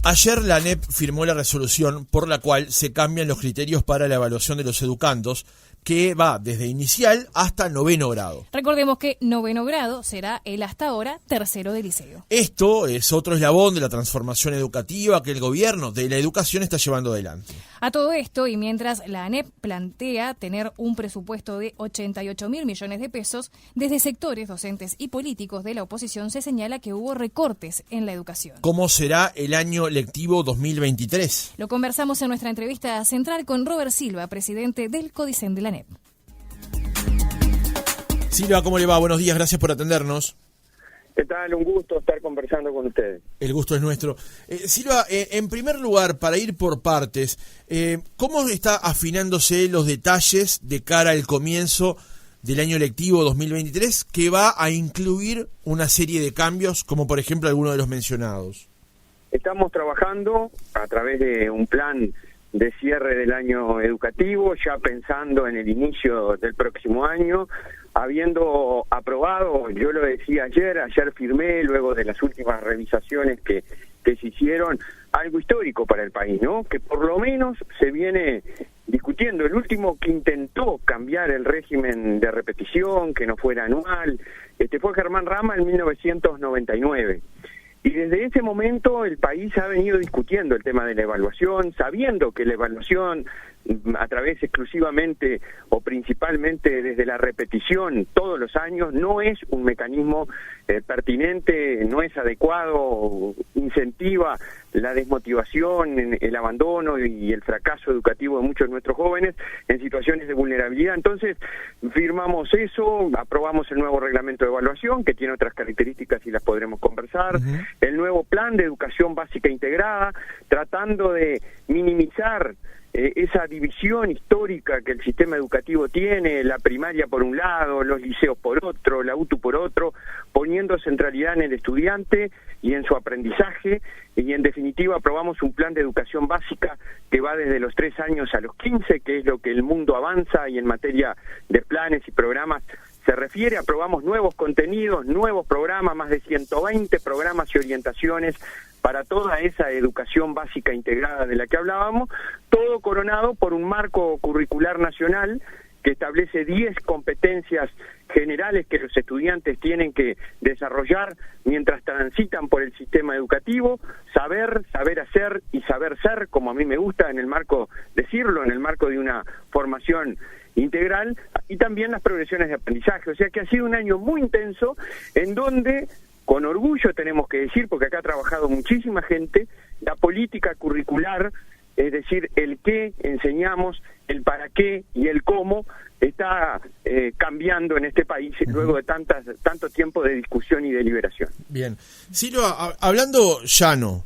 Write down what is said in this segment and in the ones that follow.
Ayer la ANEP firmó la resolución por la cual se cambian los criterios para la evaluación de los educandos, que va desde inicial hasta 9º grado. Recordemos que 9º grado será el hasta ahora 3º de liceo. Esto es otro eslabón de la transformación educativa que el gobierno de la educación está llevando adelante. A todo esto, y mientras la ANEP plantea tener un presupuesto de 88.000 millones de pesos, desde sectores docentes y políticos de la oposición se señala que hubo recortes en la educación. ¿Cómo será el año lectivo 2023? Lo conversamos en nuestra entrevista central con Robert Silva, presidente del CODICEN de la ANEP. Silva, ¿cómo le va? Buenos días, gracias por atendernos. ¿Qué tal? Un gusto estar conversando con ustedes. El gusto es nuestro. Silva, en primer lugar, para ir por partes, ¿cómo está afinándose los detalles de cara al comienzo del año lectivo 2023 que va a incluir una serie de cambios, como por ejemplo alguno de los mencionados? Estamos trabajando a través de un plan de cierre del año educativo, ya pensando en el inicio del próximo año, habiendo aprobado, yo lo decía ayer firmé, luego de las últimas revisaciones que se hicieron, algo histórico para el país, ¿no? Que por lo menos se viene discutiendo. El último que intentó cambiar el régimen de repetición, que no fuera anual, fue Germán Rama en 1999. Y desde ese momento el país ha venido discutiendo el tema de la evaluación, sabiendo que la evaluación a través exclusivamente o principalmente desde la repetición todos los años no es un mecanismo pertinente, no es adecuado, incentiva la desmotivación, el abandono y el fracaso educativo de muchos de nuestros jóvenes en situaciones de vulnerabilidad. Entonces firmamos eso, aprobamos el nuevo reglamento de evaluación que tiene otras características y las podremos conversar, el nuevo plan de educación básica integrada, tratando de minimizar esa división histórica que el sistema educativo tiene, la primaria por un lado, los liceos por otro, la UTU por otro, poniendo centralidad en el estudiante y en su aprendizaje, y en definitiva aprobamos un plan de educación básica que va desde los 3 años a los 15, que es lo que el mundo avanza, y en materia de planes y programas se refiere. Aprobamos nuevos contenidos, nuevos programas, más de 120 programas y orientaciones para toda esa educación básica integrada de la que hablábamos, todo coronado por un marco curricular nacional que establece 10 competencias generales que los estudiantes tienen que desarrollar mientras transitan por el sistema educativo: saber, saber hacer y saber ser, como a mí me gusta en el marco decirlo, en el marco de una formación integral, y también las progresiones de aprendizaje. O sea que ha sido un año muy intenso en donde, con orgullo tenemos que decir, porque acá ha trabajado muchísima gente, la política curricular, es decir, el qué enseñamos, el para qué y el cómo, está cambiando en este país luego de tanto tiempo de discusión y deliberación. Bien. Silva, hablando llano,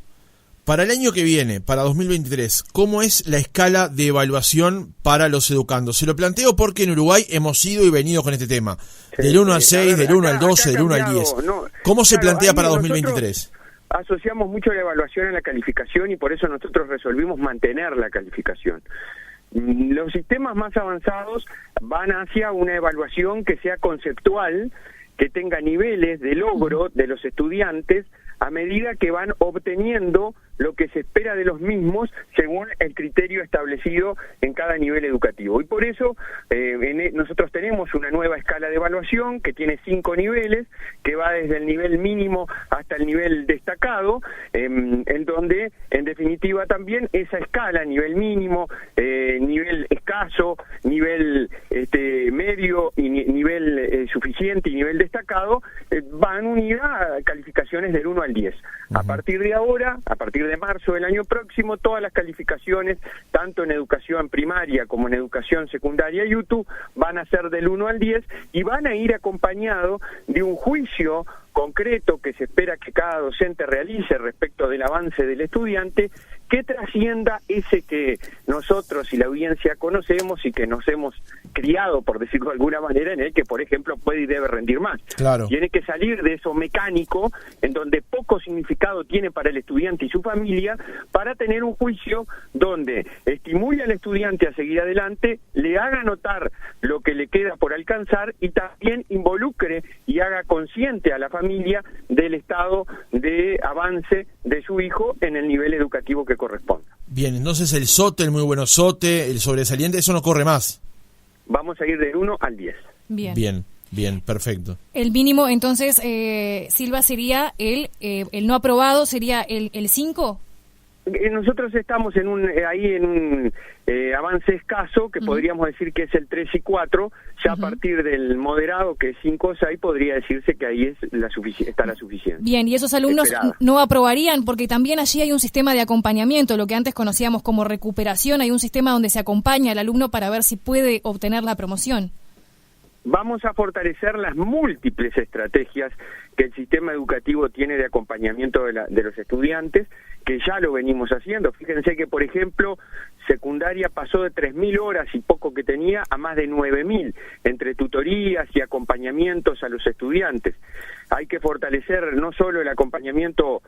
para el año que viene, para 2023, ¿cómo es la escala de evaluación para los educandos? Se lo planteo porque en Uruguay hemos ido y venido con este tema. Del 1 al 6, del 1 al 12, del 1 al 10. ¿Cómo se plantea para 2023? Asociamos mucho la evaluación a la calificación y por eso nosotros resolvimos mantener la calificación. Los sistemas más avanzados van hacia una evaluación que sea conceptual, que tenga niveles de logro de los estudiantes a medida que van obteniendo lo que se espera de los mismos según el criterio establecido en cada nivel educativo. Y por eso nosotros tenemos una nueva escala de evaluación que tiene 5 niveles, que va desde el nivel mínimo hasta el nivel destacado, en donde en definitiva también esa escala, nivel mínimo, nivel escaso, nivel medio y nivel suficiente y nivel destacado, van unidas a calificaciones del 1 al 10. A partir de ahora, a partir de marzo del año próximo, todas las calificaciones, tanto en educación primaria como en educación secundaria y UTU, van a ser del 1 al 10 y van a ir acompañado de un juicio concreto que se espera que cada docente realice respecto del avance del estudiante, que trascienda ese que nosotros y la audiencia conocemos y que nos hemos criado, por decirlo de alguna manera, en el que, por ejemplo, puede y debe rendir más. Claro. Tiene que salir de eso mecánico, en donde poco significado tiene para el estudiante y su familia, para tener un juicio donde estimule al estudiante a seguir adelante, le haga notar lo que le queda por alcanzar y también involucre y haga consciente a la familia familia del estado de avance de su hijo en el nivel educativo que corresponda. Bien, entonces el SOTE, el muy bueno SOTE, el sobresaliente, eso no corre más. Vamos a ir del 1 al 10. Bien, perfecto. El mínimo, entonces, Silva, sería el no aprobado, sería el 5. Nosotros estamos en un avance escaso, que podríamos decir que es el 3 y 4, ya a partir del moderado, que es 5 o 6, podría decirse que ahí está la suficiencia. Bien, y esos alumnos no aprobarían, porque también allí hay un sistema de acompañamiento, lo que antes conocíamos como recuperación, hay un sistema donde se acompaña al alumno para ver si puede obtener la promoción. Vamos a fortalecer las múltiples estrategias que el sistema educativo tiene de acompañamiento de los estudiantes, que ya lo venimos haciendo. Fíjense que, por ejemplo, secundaria pasó de 3.000 horas y poco que tenía a más de 9.000, entre tutorías y acompañamientos a los estudiantes. Hay que fortalecer no solo el acompañamiento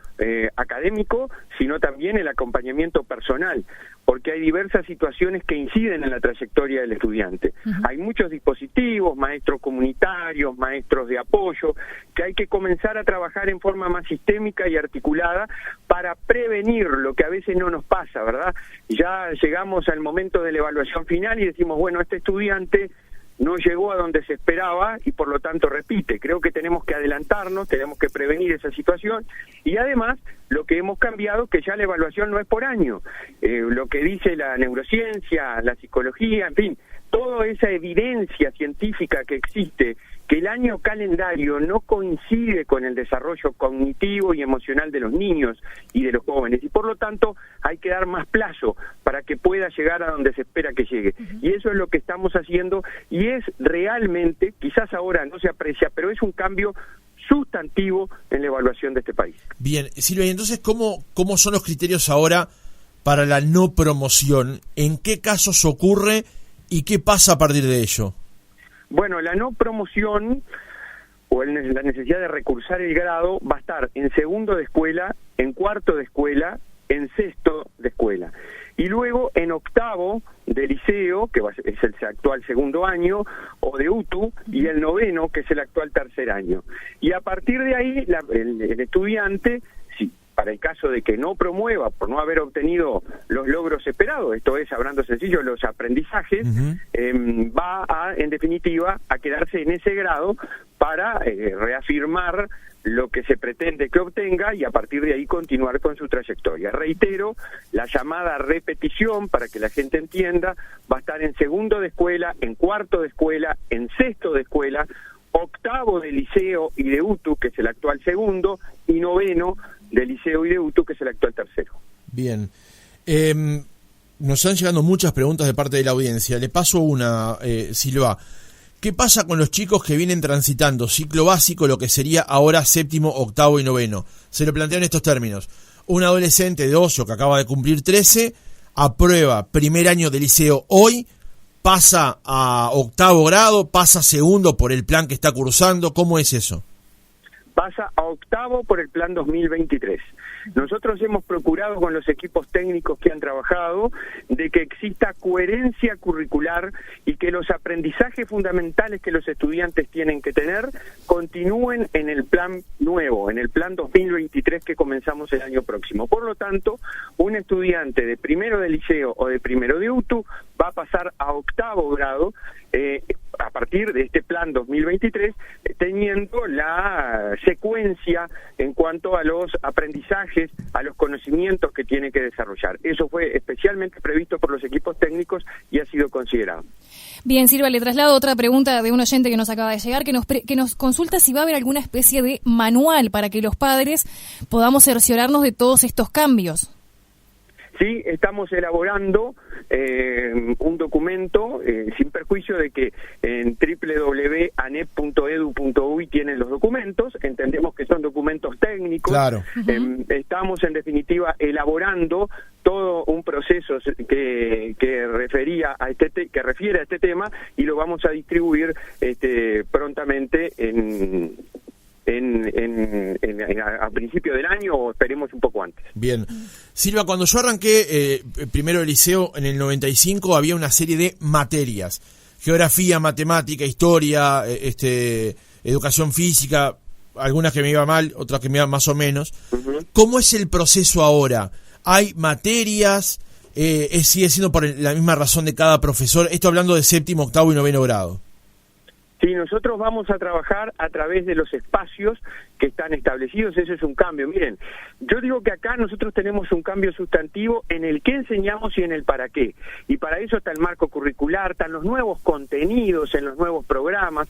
académico, sino también el acompañamiento personal, porque hay diversas situaciones que inciden en la trayectoria del estudiante. Hay muchos dispositivos, maestros comunitarios, maestros de apoyo, que hay que comenzar a trabajar en forma más sistémica y articulada para prevenir lo que a veces no nos pasa, ¿verdad? Ya llegamos al momento de la evaluación final y decimos, bueno, este estudiante no llegó a donde se esperaba y por lo tanto repite. Creo que tenemos que adelantarnos, tenemos que prevenir esa situación y además lo que hemos cambiado es que ya la evaluación no es por año. Lo que dice la neurociencia, la psicología, en fin, toda esa evidencia científica que existe, que el año calendario no coincide con el desarrollo cognitivo y emocional de los niños y de los jóvenes, y por lo tanto hay que dar más plazo para que pueda llegar a donde se espera que llegue. Y eso es lo que estamos haciendo, y es realmente, quizás ahora no se aprecia, pero es un cambio sustantivo en la evaluación de este país. Bien, Silvia, y entonces, ¿cómo son los criterios ahora para la no promoción? ¿En qué casos ocurre y qué pasa a partir de ello? Bueno, la no promoción o la necesidad de recursar el grado va a estar en segundo de escuela, en cuarto de escuela, en sexto de escuela. Y luego en octavo de liceo, que es el actual segundo año, o de UTU, y el noveno, que es el actual tercer año. Y a partir de ahí, el estudiante, para el caso de que no promueva por no haber obtenido los logros esperados, esto es, hablando sencillo, los aprendizajes, va a, en definitiva, a quedarse en ese grado para reafirmar lo que se pretende que obtenga y a partir de ahí continuar con su trayectoria. Reitero, la llamada repetición, para que la gente entienda, va a estar en segundo de escuela, en cuarto de escuela, en sexto de escuela, octavo de liceo y de UTU, que es el actual segundo, y noveno de liceo y de UTU, que es el actual tercero. Bien. Nos están llegando muchas preguntas de parte de la audiencia. Le paso una, Silva. ¿Qué pasa con los chicos que vienen transitando ciclo básico, lo que sería ahora séptimo, octavo y noveno? Se lo planteo en estos términos. Un adolescente de 12 que acaba de cumplir 13, aprueba primer año de liceo hoy, pasa a octavo grado, pasa a segundo por el plan que está cursando. ¿Cómo es eso? Pasa a octavo por el plan 2023. Nosotros hemos procurado con los equipos técnicos que han trabajado de que exista coherencia curricular y que los aprendizajes fundamentales que los estudiantes tienen que tener continúen en el plan nuevo, en el plan 2023 que comenzamos el año próximo. Por lo tanto, un estudiante de primero de liceo o de primero de UTU va a pasar a octavo grado a partir de este plan 2023, teniendo la secuencia en cuanto a los aprendizajes, a los conocimientos que tiene que desarrollar. Eso fue especialmente previsto por los equipos técnicos y ha sido considerado. Bien, Silva, le traslado otra pregunta de un oyente que nos acaba de llegar, que nos consulta si va a haber alguna especie de manual para que los padres podamos cerciorarnos de todos estos cambios. Sí, estamos elaborando un documento, sin perjuicio de que en www.anep.edu.uy tienen los documentos, entendemos que son documentos técnicos. Claro. Estamos en definitiva elaborando todo un proceso que refiere a este tema y lo vamos a distribuir prontamente a principio del año o esperemos un poco antes. Bien. Silva, cuando yo arranqué primero el liceo en el 95 había una serie de materias: geografía, matemática, historia, educación física, algunas que me iba mal, otras que me iban más o menos. Ujú. ¿Cómo es el proceso ahora? ¿Hay materias? ¿Sigue siendo por la misma razón de cada profesor? Esto hablando de séptimo, octavo y noveno grado. Sí, nosotros vamos a trabajar a través de los espacios que están establecidos, eso es un cambio. Miren, yo digo que acá nosotros tenemos un cambio sustantivo en el qué enseñamos y en el para qué. Y para eso está el marco curricular, están los nuevos contenidos en los nuevos programas.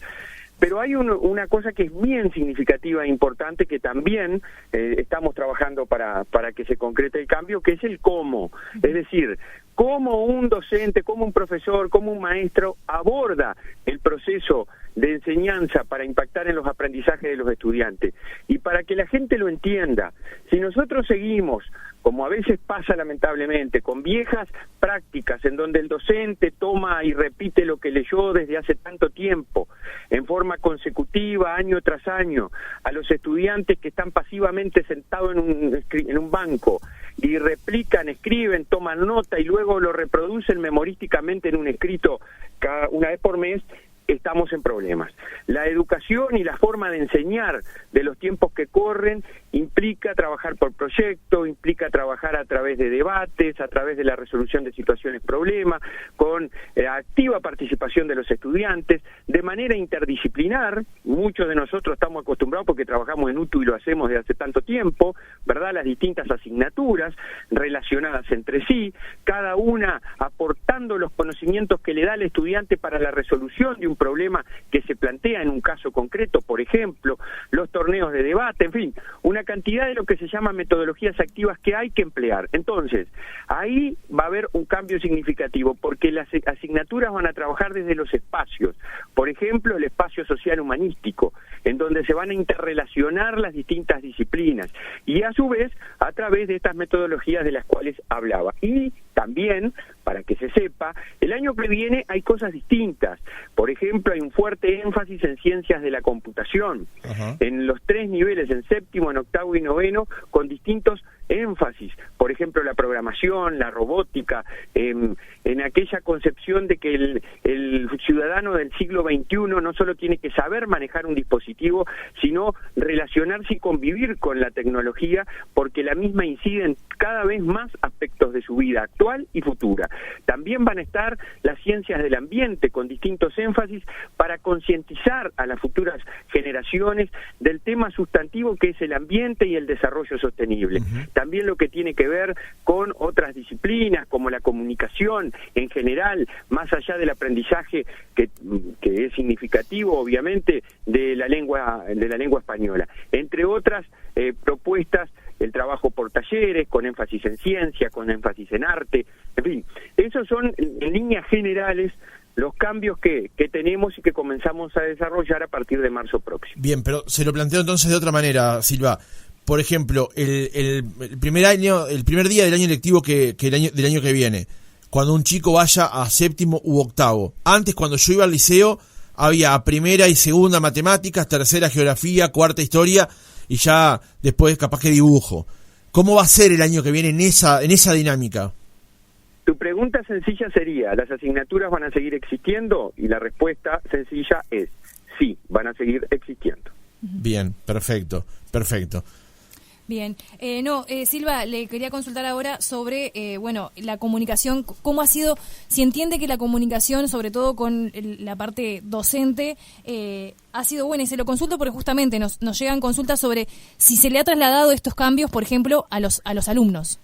Pero hay una cosa que es bien significativa e importante que también estamos trabajando para que se concrete el cambio, que es el cómo. Es decir, cómo un docente, cómo un profesor, cómo un maestro aborda el proceso de enseñanza para impactar en los aprendizajes de los estudiantes. Y para que la gente lo entienda, si nosotros seguimos, como a veces pasa lamentablemente, con viejas prácticas en donde el docente toma y repite lo que leyó desde hace tanto tiempo, en forma consecutiva, año tras año, a los estudiantes que están pasivamente sentados en un banco y replican, escriben, toman nota y luego lo reproducen memorísticamente en un escrito una vez por mes, estamos en problemas. La educación y la forma de enseñar de los tiempos que corren implica trabajar por proyecto, implica trabajar a través de debates, a través de la resolución de situaciones problemas, con activa participación de los estudiantes, de manera interdisciplinar. Muchos de nosotros estamos acostumbrados porque trabajamos en UTU y lo hacemos desde hace tanto tiempo, ¿verdad? Las distintas asignaturas relacionadas entre sí, cada una aportando los conocimientos que le da al estudiante para la resolución de un problema que se plantea en un caso concreto, por ejemplo, los torneos de debate, en fin, una cantidad de lo que se llama metodologías activas que hay que emplear. Entonces, ahí va a haber un cambio significativo, porque las asignaturas van a trabajar desde los espacios, por ejemplo, el espacio social humanístico, en donde se van a interrelacionar las distintas disciplinas, y a su vez, a través de estas metodologías de las cuales hablaba. Y también, para que se sepa, el año que viene hay cosas distintas. Por ejemplo, hay un fuerte énfasis en ciencias de la computación, en los 3 niveles, en séptimo, en octavo y noveno, con distintos énfasis. Por ejemplo, la programación, la robótica, en aquella concepción de que el ciudadano del siglo XXI no solo tiene que saber manejar un dispositivo, sino relacionarse y convivir con la tecnología, porque la misma incide en cada vez más aspectos de su vida actual y futura. También van a estar las ciencias del ambiente con distintos énfasis para concientizar a las futuras generaciones del tema sustantivo que es el ambiente y el desarrollo sostenible. También lo que tiene que ver con otras disciplinas como la comunicación en general, más allá del aprendizaje que es significativo obviamente de la lengua española. Entre otras propuestas, el trabajo por talleres, con énfasis en ciencia, con énfasis en arte, en fin, esos son en líneas generales los cambios que tenemos y que comenzamos a desarrollar a partir de marzo próximo. Bien, pero se lo planteo entonces de otra manera, Silva. Por ejemplo, el primer día del año lectivo del año que viene, cuando un chico vaya a séptimo u octavo. Antes, cuando yo iba al liceo, había primera y segunda matemáticas, tercera geografía, cuarta historia y ya después capaz que dibujo. ¿Cómo va a ser el año que viene en esa dinámica? Tu pregunta sencilla sería, ¿las asignaturas van a seguir existiendo? Y la respuesta sencilla es sí, van a seguir existiendo. Bien, perfecto. Bien, Silva, le quería consultar ahora sobre, la comunicación, cómo ha sido, si entiende que la comunicación, sobre todo con la parte docente, ha sido buena, y se lo consulto porque justamente nos llegan consultas sobre si se le ha trasladado estos cambios, por ejemplo, a los alumnos.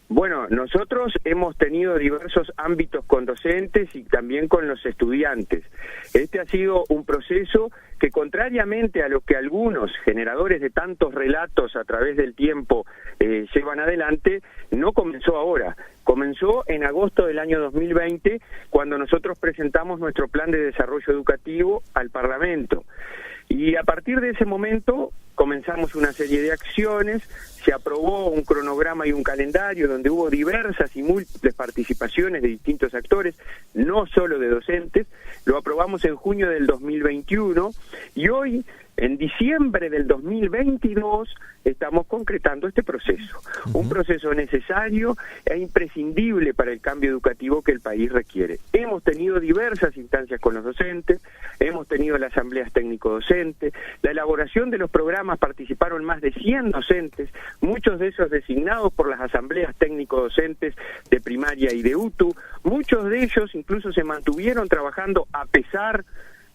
Bueno, nosotros hemos tenido diversos ámbitos con docentes y también con los estudiantes. Este ha sido un proceso que, contrariamente a lo que algunos generadores de tantos relatos a través del tiempo llevan adelante, no comenzó ahora. Comenzó en agosto del año 2020, cuando nosotros presentamos nuestro plan de desarrollo educativo al Parlamento. Y a partir de ese momento comenzamos una serie de acciones, se aprobó un cronograma y un calendario donde hubo diversas y múltiples participaciones de distintos actores, no solo de docentes. Lo aprobamos en junio del 2021 y hoy, en diciembre del 2022, estamos concretando este proceso. Un proceso necesario e imprescindible para el cambio educativo que el país requiere. Hemos tenido diversas instancias con los docentes, hemos tenido las asambleas técnico-docentes, la elaboración de los programas participaron más de 100 docentes, muchos de esos designados por las asambleas técnico-docentes de primaria y de UTU, muchos de ellos incluso se mantuvieron trabajando a pesar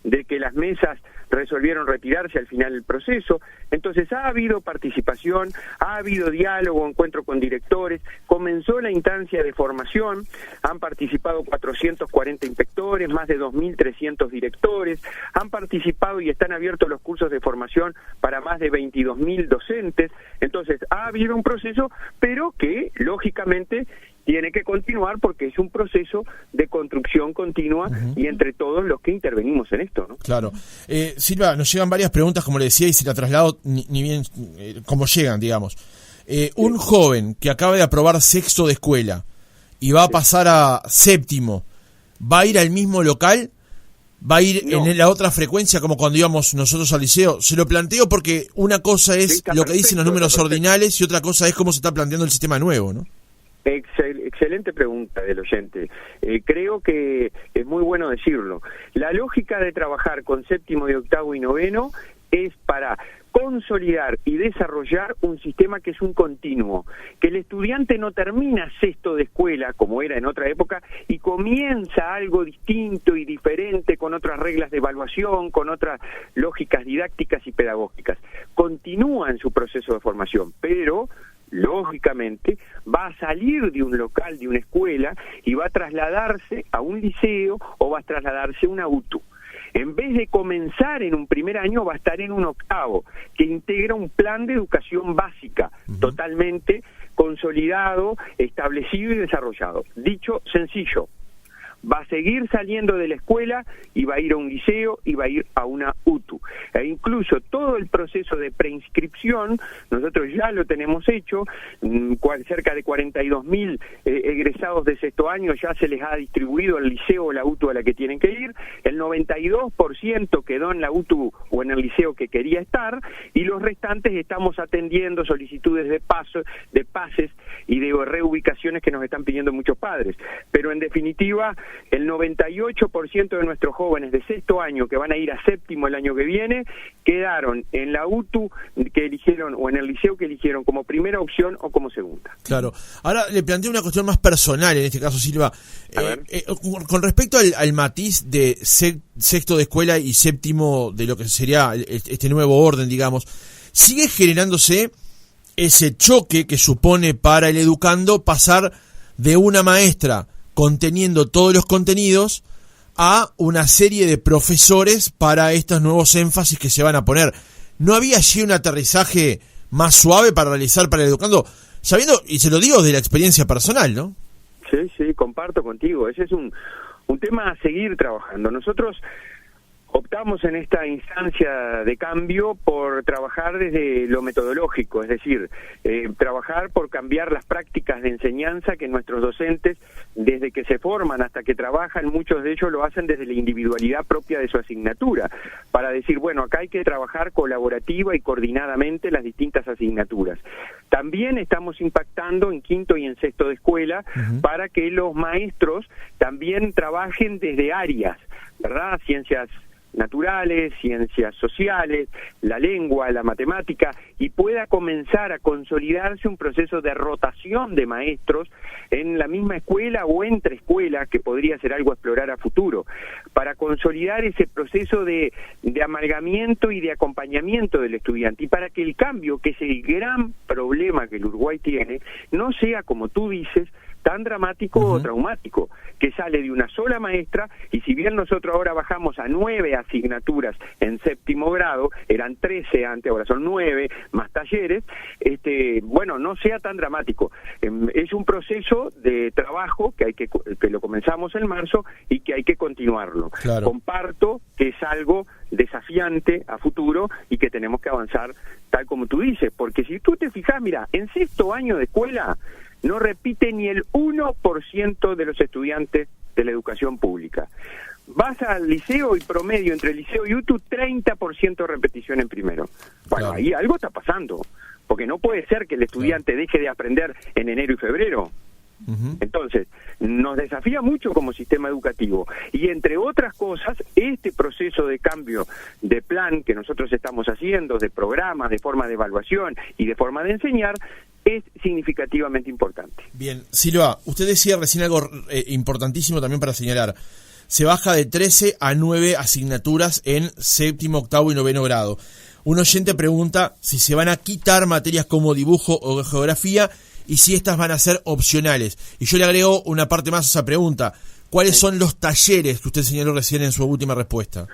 de que las mesas resolvieron retirarse al final del proceso. Entonces ha habido participación, ha habido diálogo, encuentro con directores, comenzó la instancia de formación, han participado 440 inspectores, más de 2.300 directores, han participado y están abiertos los cursos de formación para más de 22.000 docentes. Entonces ha habido un proceso, pero que lógicamente tiene que continuar porque es un proceso de construcción continua y entre todos los que intervenimos en esto, ¿no? Claro. Silva, nos llegan varias preguntas, como le decía, y se la traslado ni bien como llegan, digamos. Un joven que acaba de aprobar sexto de escuela y va a pasar a séptimo, ¿va a ir al mismo local? ¿Va a ir en la otra frecuencia como cuando íbamos nosotros al liceo? Se lo planteo porque una cosa es lo que dicen los números ordinales y otra cosa es cómo se está planteando el sistema nuevo, ¿no? Excelente pregunta del oyente. Creo que es muy bueno decirlo. La lógica de trabajar con séptimo y octavo y noveno es para consolidar y desarrollar un sistema que es un continuo, que el estudiante no termina sexto de escuela, como era en otra época, y comienza algo distinto y diferente, con otras reglas de evaluación, con otras lógicas didácticas y pedagógicas. Continúa en su proceso de formación, pero lógicamente va a salir de un local, de una escuela, y va a trasladarse a un liceo o va a trasladarse a una UTU. En vez de comenzar en un primer año, va a estar en un octavo, que integra un plan de educación básica, totalmente consolidado, establecido y desarrollado. Dicho sencillo, va a seguir saliendo de la escuela y va a ir a un liceo y va a ir a una UTU. E incluso todo el proceso de preinscripción, nosotros ya lo tenemos hecho, cerca de 42.000 egresados de sexto año ya se les ha distribuido al liceo o la UTU a la que tienen que ir, el 92% quedó en la UTU o en el liceo que quería estar, y los restantes estamos atendiendo solicitudes de pases y de reubicaciones que nos están pidiendo muchos padres. Pero en definitiva, el 98% de nuestros jóvenes de sexto año que van a ir a séptimo el año que viene quedaron en la UTU que eligieron o en el liceo que eligieron como primera opción o como segunda. Claro. Ahora le planteo una cuestión más personal, en este caso, Silva. Con respecto al matiz de sexto de escuela y séptimo de lo que sería este nuevo orden, digamos, ¿sigue generándose ese choque que supone para el educando pasar de una maestra conteniendo todos los contenidos a una serie de profesores para estos nuevos énfasis que se van a poner? ¿No había allí un aterrizaje más suave para realizar para el educando? Sabiendo, y se lo digo de la experiencia personal, ¿no? Sí, comparto contigo. Ese es un tema a seguir trabajando. Nosotros optamos en esta instancia de cambio por trabajar desde lo metodológico, es decir, trabajar por cambiar las prácticas de enseñanza que nuestros docentes, desde que se forman hasta que trabajan, muchos de ellos lo hacen desde la individualidad propia de su asignatura, para decir, bueno, acá hay que trabajar colaborativa y coordinadamente las distintas asignaturas. También estamos impactando en quinto y en sexto de escuela para que los maestros también trabajen desde áreas, ¿verdad? Ciencias naturales, ciencias sociales, la lengua, la matemática, y pueda comenzar a consolidarse un proceso de rotación de maestros en la misma escuela o entre escuelas, que podría ser algo a explorar a futuro, para consolidar ese proceso de amalgamiento y de acompañamiento del estudiante, y para que el cambio, que es el gran problema que el Uruguay tiene, no sea, como tú dices, tan dramático o traumático, que sale de una sola maestra, y si bien nosotros ahora bajamos a 9 asignaturas en séptimo grado, eran 13 antes, ahora son 9, más talleres, bueno, no sea tan dramático. Es un proceso de trabajo que lo comenzamos en marzo y que hay que continuarlo. Claro. Comparto que es algo desafiante a futuro y que tenemos que avanzar tal como tú dices, porque si tú te fijas, mira, en sexto año de escuela no repite ni el 1% de los estudiantes de la educación pública. Vas al liceo y promedio entre el liceo y UTU 30% de repetición en primero. Bueno, claro, ahí algo está pasando, porque no puede ser que el estudiante deje de aprender en enero y febrero. Entonces, nos desafía mucho como sistema educativo, y entre otras cosas, este proceso de cambio de plan que nosotros estamos haciendo, de programas, de forma de evaluación y de forma de enseñar, es significativamente importante. Bien, Silva, usted decía recién algo importantísimo también para señalar. Se baja de 13 a 9 asignaturas en séptimo, octavo y noveno grado. Un oyente pregunta si se van a quitar materias como dibujo o geografía y si estas van a ser opcionales. Y yo le agrego una parte más a esa pregunta. ¿Cuáles son los talleres que usted señaló recién en su última respuesta?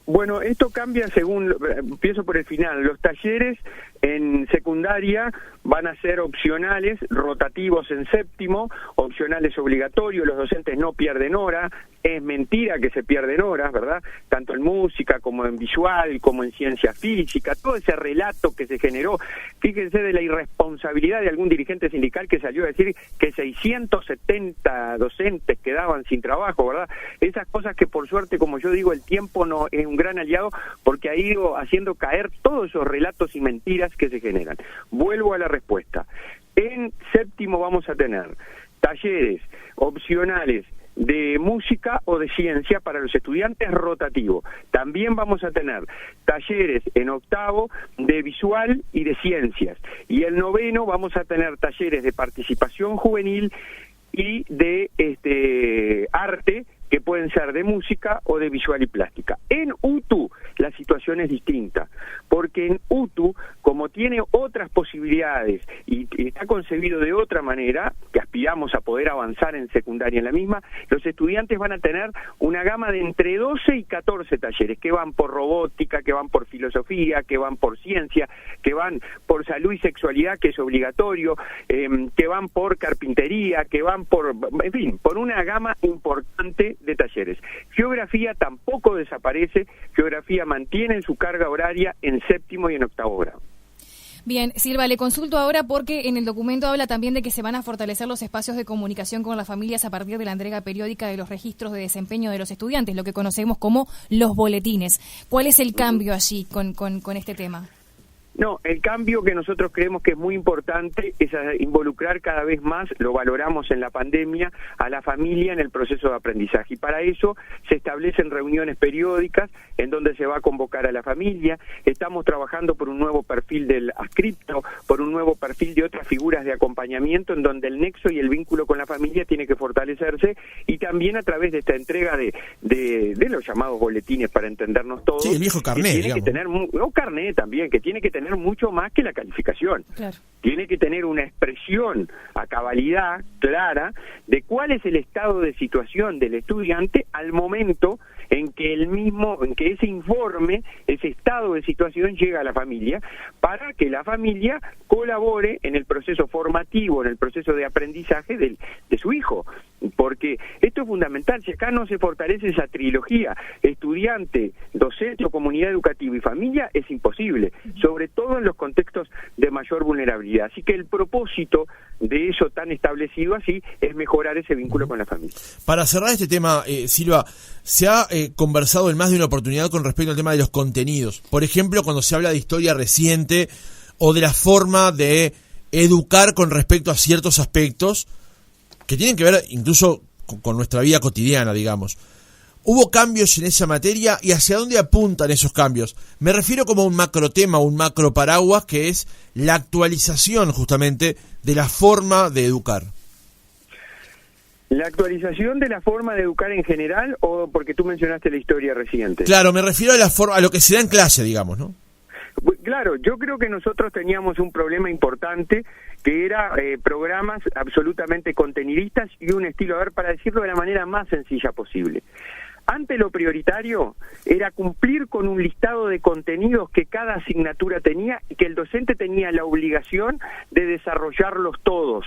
Bueno, esto cambia según, empiezo por el final. Los talleres en secundaria van a ser opcionales, rotativos en séptimo, opcionales obligatorios, los docentes no pierden hora, es mentira que se pierden horas, ¿verdad? Tanto en música como en visual, como en ciencia física, todo ese relato que se generó, fíjense de la irresponsabilidad de algún dirigente sindical que salió a decir que 670 docentes quedaban sin trabajo, ¿verdad? Esas cosas que por suerte, como yo digo, el tiempo no es un gran aliado porque ha ido haciendo caer todos esos relatos y mentiras que se generan. Vuelvo a la respuesta. En séptimo vamos a tener talleres opcionales de música o de ciencia para los estudiantes rotativos. También vamos a tener talleres en octavo de visual y de ciencias. Y el noveno vamos a tener talleres de participación juvenil y de arte, que pueden ser de música o de visual y plástica. En UTU la situación es distinta, porque en UTU, como tiene otras posibilidades y está concebido de otra manera, que aspiramos a poder avanzar en secundaria en la misma, los estudiantes van a tener una gama de entre 12 y 14 talleres, que van por robótica, que van por filosofía, que van por ciencia, que van por salud y sexualidad, que es obligatorio, que van por carpintería, que van por, en fin, por una gama importante de talleres. Geografía tampoco desaparece, geografía mantiene su carga horaria en séptimo y en octavo grado. Bien, Silva, le consulto ahora porque en el documento habla también de que se van a fortalecer los espacios de comunicación con las familias a partir de la entrega periódica de los registros de desempeño de los estudiantes, lo que conocemos como los boletines. ¿Cuál es el cambio allí con este tema? No, el cambio que nosotros creemos que es muy importante es involucrar cada vez más, lo valoramos en la pandemia, a la familia en el proceso de aprendizaje. Y para eso se establecen reuniones periódicas en donde se va a convocar a la familia. Estamos trabajando por un nuevo perfil del adscripto, por un nuevo perfil de otras figuras de acompañamiento en donde el nexo y el vínculo con la familia tiene que fortalecerse, y también a través de esta entrega de los llamados boletines, para entendernos todos. Sí, el viejo carnet, tiene que tener, carnet también, que tiene que tener mucho más que la calificación. Claro. Tiene que tener una expresión a cabalidad clara de cuál es el estado de situación del estudiante al momento en que ese informe, ese estado de situación llega a la familia, para que la familia colabore en el proceso formativo, en el proceso de aprendizaje de su hijo. Porque esto es fundamental. Si acá no se fortalece esa trilogía, estudiante, docente o comunidad educativa y familia, es imposible, sobre todo en los contextos de mayor vulnerabilidad. Así que el propósito de eso tan establecido así es mejorar ese vínculo con la familia. Para cerrar este tema, Silva, se ha conversado en más de una oportunidad con respecto al tema de los contenidos. Por ejemplo, cuando se habla de historia reciente o de la forma de educar con respecto a ciertos aspectos que tienen que ver incluso con nuestra vida cotidiana, digamos. ¿Hubo cambios en esa materia y hacia dónde apuntan esos cambios? Me refiero como a un macro tema, un macro paraguas, que es la actualización justamente de la forma de educar. ¿La actualización de la forma de educar en general o porque tú mencionaste la historia reciente? Claro, me refiero a lo que se da en clase, digamos, ¿no? Claro, yo creo que nosotros teníamos un problema importante que era programas absolutamente contenidistas y un estilo, a ver, para decirlo de la manera más sencilla posible. Antes lo prioritario era cumplir con un listado de contenidos que cada asignatura tenía y que el docente tenía la obligación de desarrollarlos todos,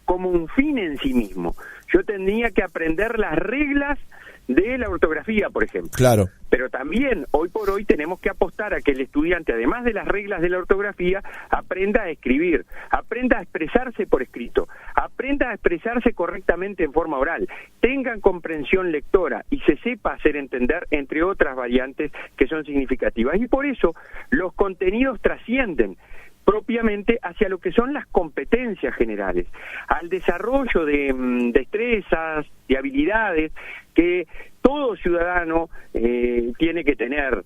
como un fin en sí mismo. Yo tenía que aprender las reglas de la ortografía, por ejemplo. Claro. Pero también, hoy por hoy, tenemos que apostar a que el estudiante, además de las reglas de la ortografía, aprenda a escribir, aprenda a expresarse por escrito, aprenda a expresarse correctamente en forma oral, tengan comprensión lectora y se sepa hacer entender, entre otras variantes que son significativas. Y por eso, los contenidos trascienden propiamente hacia lo que son las competencias generales, al desarrollo de destrezas, de habilidades que todo ciudadano tiene que tener.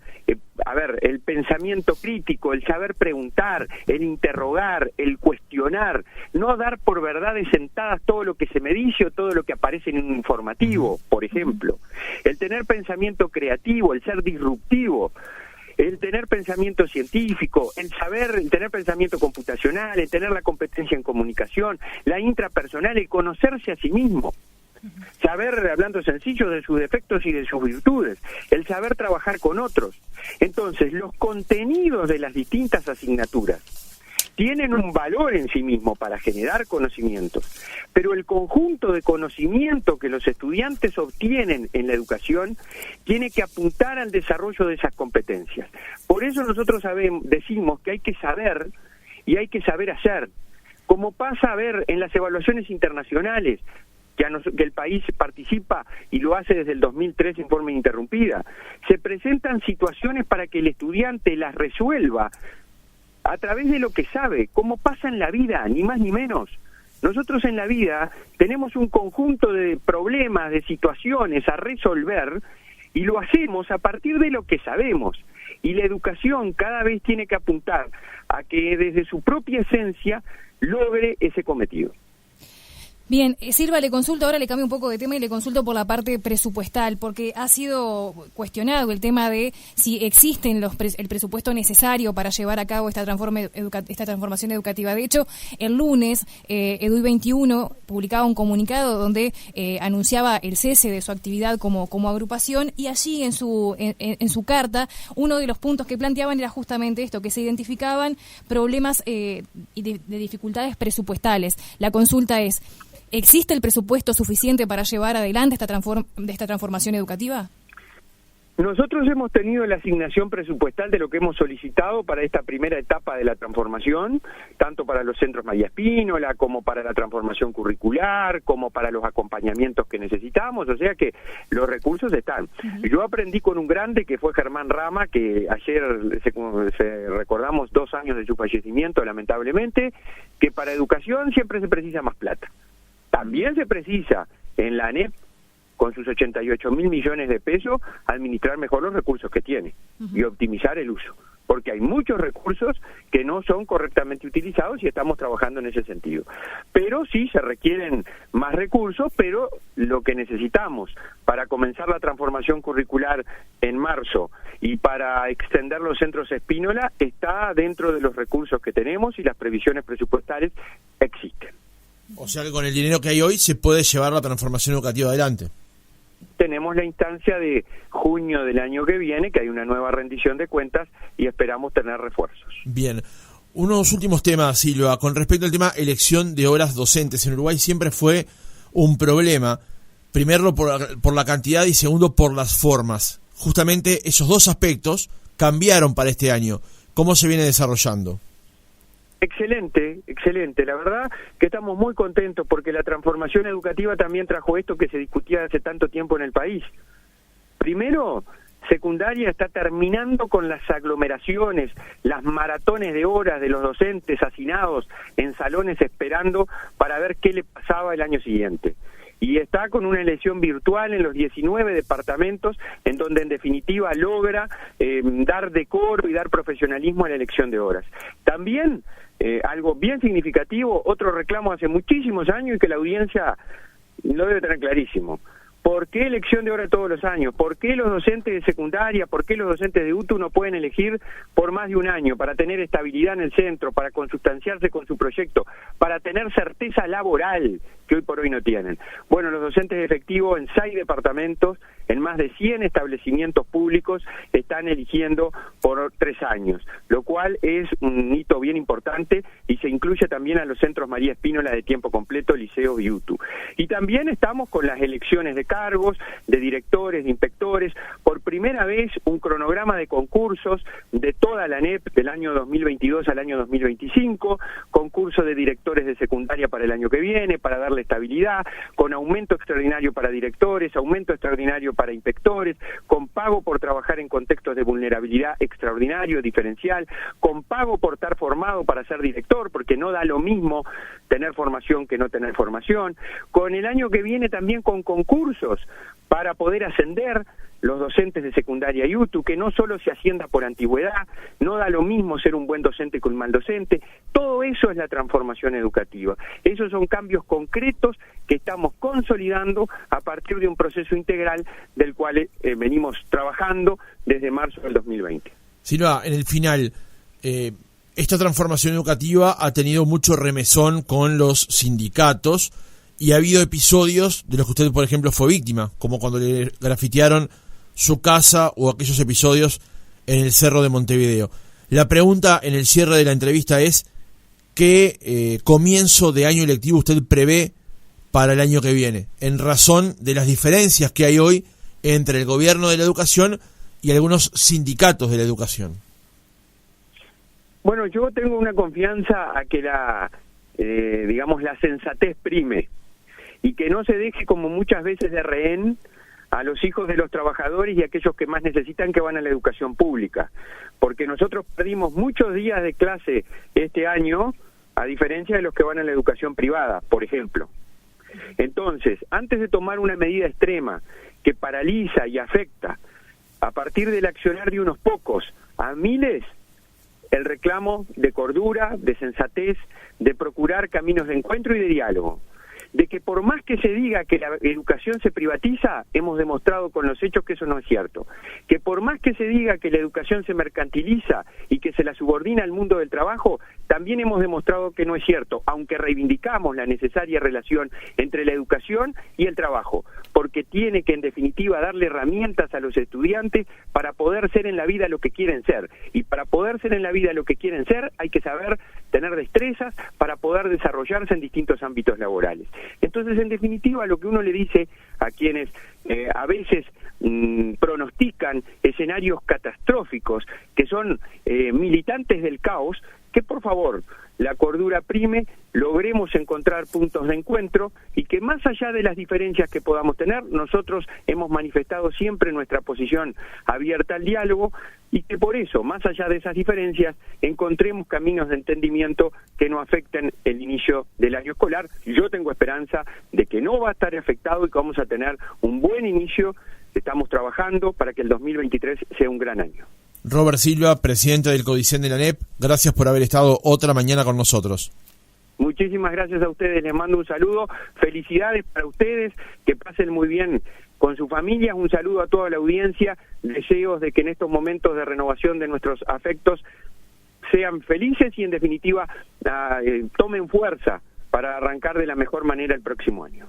El pensamiento crítico, el saber preguntar, el interrogar, el cuestionar, no dar por verdades sentadas todo lo que se me dice o todo lo que aparece en un informativo, por ejemplo. El tener pensamiento creativo, el ser disruptivo, el tener pensamiento científico, el tener pensamiento computacional, el tener la competencia en comunicación, la intrapersonal, el conocerse a sí mismo, saber, hablando sencillo, de sus defectos y de sus virtudes, el saber trabajar con otros. Entonces, los contenidos de las distintas asignaturas tienen un valor en sí mismo para generar conocimientos, pero el conjunto de conocimiento que los estudiantes obtienen en la educación tiene que apuntar al desarrollo de esas competencias. Por eso nosotros decimos que hay que saber y hay que saber hacer, como pasa a ver en las evaluaciones internacionales, que el país participa y lo hace desde el 2003 en forma ininterrumpida. Se presentan situaciones para que el estudiante las resuelva a través de lo que sabe, cómo pasa en la vida, ni más ni menos. Nosotros en la vida tenemos un conjunto de problemas, de situaciones a resolver, y lo hacemos a partir de lo que sabemos. Y la educación cada vez tiene que apuntar a que desde su propia esencia logre ese cometido. Bien, Silva, le consulto, ahora le cambio un poco de tema y le consulto por la parte presupuestal, porque ha sido cuestionado el tema de si existen el presupuesto necesario para llevar a cabo esta transformación educativa. De hecho, el lunes, EDUI 21 publicaba un comunicado donde anunciaba el cese de su actividad como agrupación, y allí en su carta, uno de los puntos que planteaban era justamente esto, que se identificaban problemas de dificultades presupuestales. La consulta es: ¿existe el presupuesto suficiente para llevar adelante esta transformación educativa? Nosotros hemos tenido la asignación presupuestal de lo que hemos solicitado para esta primera etapa de la transformación, tanto para los centros María Espínola, como para la transformación curricular, como para los acompañamientos que necesitamos, o sea que los recursos están. Uh-huh. Yo aprendí con un grande que fue Germán Rama, que ayer recordamos 2 años de su fallecimiento, lamentablemente, que para educación siempre se precisa más plata. También se precisa en la ANEP, con sus 88.000 millones de pesos, administrar mejor los recursos que tiene y optimizar el uso, porque hay muchos recursos que no son correctamente utilizados y estamos trabajando en ese sentido. Pero sí se requieren más recursos, pero lo que necesitamos para comenzar la transformación curricular en marzo y para extender los centros Espínola está dentro de los recursos que tenemos y las previsiones presupuestales existen. O sea que con el dinero que hay hoy se puede llevar la transformación educativa adelante. Tenemos la instancia de junio del año que viene, que hay una nueva rendición de cuentas y esperamos tener refuerzos. Bien. Unos últimos temas, Silva. Con respecto al tema elección de horas docentes, en Uruguay siempre fue un problema. Primero por la cantidad y segundo por las formas. Justamente esos dos aspectos cambiaron para este año. ¿Cómo se viene desarrollando? Excelente, excelente. La verdad que estamos muy contentos porque la transformación educativa también trajo esto que se discutía hace tanto tiempo en el país. Primero, secundaria está terminando con las aglomeraciones, las maratones de horas de los docentes hacinados en salones esperando para ver qué le pasaba el año siguiente. Y está con una elección virtual en los 19 departamentos, en donde en definitiva logra dar decoro y dar profesionalismo a la elección de horas. También, algo bien significativo, otro reclamo hace muchísimos años y que la audiencia lo debe tener clarísimo. ¿Por qué elección de hora todos los años? ¿Por qué los docentes de secundaria, por qué los docentes de UTU no pueden elegir por más de un año para tener estabilidad en el centro, para consustanciarse con su proyecto, para tener certeza laboral que hoy por hoy no tienen? Bueno, los docentes efectivos en 6 departamentos, en más de 100 establecimientos públicos, están eligiendo por 3 años, lo cual es un hito bien importante y se incluye también a los centros María Espínola de tiempo completo, Liceo y UTU. Y también estamos con las elecciones de cargos, de directores, de inspectores, por primera vez un cronograma de concursos de toda la ANEP del año 2022 al año 2025, concurso de directores de secundaria para el año que viene, para darle estabilidad, con aumento extraordinario para directores, aumento extraordinario para inspectores, con pago por trabajar en contextos de vulnerabilidad extraordinario, diferencial, con pago por estar formado para ser director, porque no da lo mismo tener formación que no tener formación, con el año que viene también con concursos para poder ascender los docentes de secundaria y UTU, que no solo se ascienda por antigüedad, no da lo mismo ser un buen docente que un mal docente. Todo eso es la transformación educativa. Esos son cambios concretos que estamos consolidando a partir de un proceso integral del cual venimos trabajando desde marzo del 2020. Silva, en el final, esta transformación educativa ha tenido mucho remesón con los sindicatos y ha habido episodios de los que usted, por ejemplo, fue víctima, como cuando le grafitearon su casa o aquellos episodios en el Cerro de Montevideo. La pregunta en el cierre de la entrevista es: ¿qué comienzo de año lectivo usted prevé para el año que viene, en razón de las diferencias que hay hoy entre el gobierno de la educación y algunos sindicatos de la educación? Bueno, yo tengo una confianza a que la sensatez prime y que no se deje, como muchas veces, de rehén a los hijos de los trabajadores y a aquellos que más necesitan, que van a la educación pública, porque nosotros perdimos muchos días de clase este año, a diferencia de los que van a la educación privada, por ejemplo. Entonces, antes de tomar una medida extrema que paraliza y afecta a partir del accionar de unos pocos a miles, el reclamo de cordura, de sensatez, de procurar caminos de encuentro y de diálogo. De que por más que se diga que la educación se privatiza, hemos demostrado con los hechos que eso no es cierto. Que por más que se diga que la educación se mercantiliza y que se la subordina al mundo del trabajo, también hemos demostrado que no es cierto, aunque reivindicamos la necesaria relación entre la educación y el trabajo, porque tiene que, en definitiva, darle herramientas a los estudiantes para poder ser en la vida lo que quieren ser. Y para poder ser en la vida lo que quieren ser, hay que saber tener destrezas para poder desarrollarse en distintos ámbitos laborales. Entonces, en definitiva, lo que uno le dice a quienes a veces pronostican escenarios catastróficos, que son militantes del caos, que por favor la cordura prime, logremos encontrar puntos de encuentro y que, más allá de las diferencias que podamos tener, nosotros hemos manifestado siempre nuestra posición abierta al diálogo y que por eso, más allá de esas diferencias, encontremos caminos de entendimiento que no afecten el inicio del año escolar. Yo tengo esperanza de que no va a estar afectado y que vamos a tener un buen inicio. Estamos trabajando para que el 2023 sea un gran año. Robert Silva, presidente del CODICEN de la ANEP, gracias por haber estado otra mañana con nosotros. Muchísimas gracias a ustedes, les mando un saludo, felicidades para ustedes, que pasen muy bien con sus familias, un saludo a toda la audiencia, deseos de que en estos momentos de renovación de nuestros afectos sean felices y, en definitiva, tomen fuerza para arrancar de la mejor manera el próximo año.